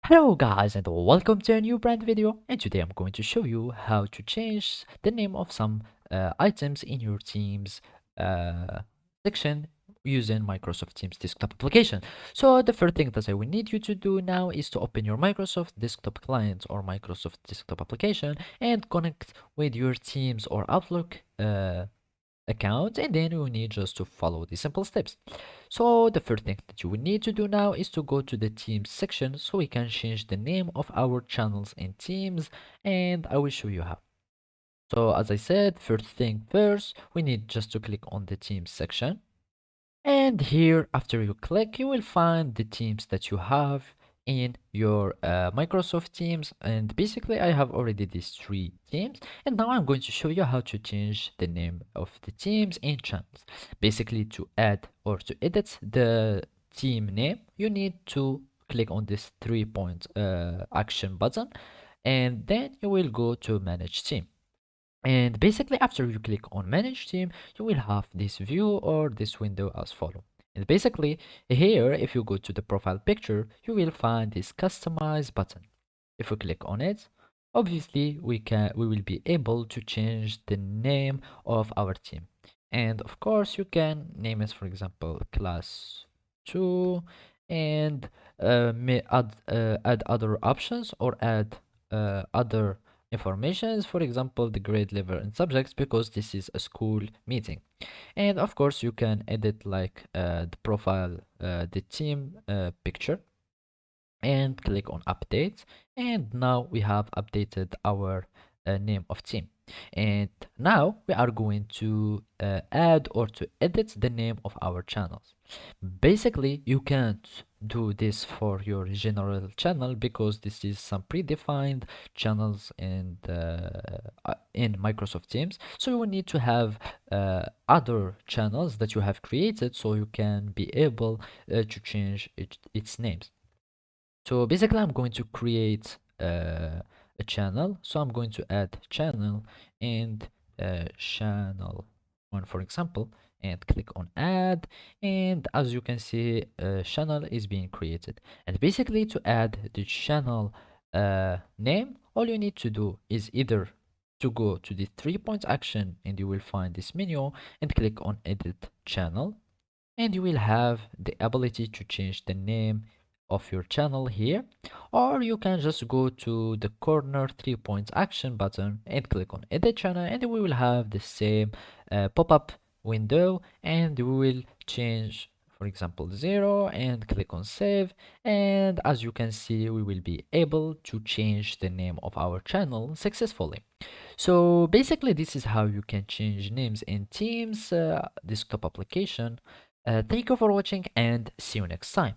Hello guys and welcome to a new brand video, and today I'm going to show you how to change the name of some items in your Teams uh, section using Microsoft Teams desktop application. So the first thing that I will need you to do now is to open your Microsoft desktop client or Microsoft desktop application and connect with your Teams or Outlook account, and then you need just to follow the simple steps. So the first thing that you will need to do now is to go to the Teams section so we can change the name of our channels in Teams, and I will show you how. So as I said, first thing first, we need just to click on the Teams section, and here after you click you will find the teams that you have in your Microsoft Teams, and basically I have already these three teams, and now I'm going to show you how to change the name of the teams and channels. Basically, to add or to edit the team name you need to click on this 3 point action button, and then you will go to manage team. And basically, after you click on Manage Team, you will have this view or this window as follow. And basically, here, if you go to the profile picture, you will find this Customize button. If we click on it, obviously we will be able to change the name of our team. And of course, you can name it, for example, Class 2, and may add other options or add other informations, for example the grade level and subjects, because this is a school meeting. And of course you can edit like the profile, the team picture, and click on update, and now we have updated our name of team. And now we are going to add or to edit the name of our channels. Basically, you can't do this for your general channel because this is some predefined channels in Microsoft Teams. So you will need to have other channels that you have created so you can be able to change its names. So basically, I'm going to create a channel. So I'm going to add channel and channel one, for example, and click on add. And as you can see, channel is being created. And basically, to add the channel name, all you need to do is either to go to the 3 point action, and you will find this menu, and click on edit channel, and you will have the ability to change the name of your channel here, or you can just go to the corner 3 point action button and click on edit channel, and we will have the same pop-up window, and we will change, for example, 0, and click on save. And as you can see, we will be able to change the name of our channel successfully. So basically, this is how you can change names in Teams desktop application. Thank you for watching, and see you next time.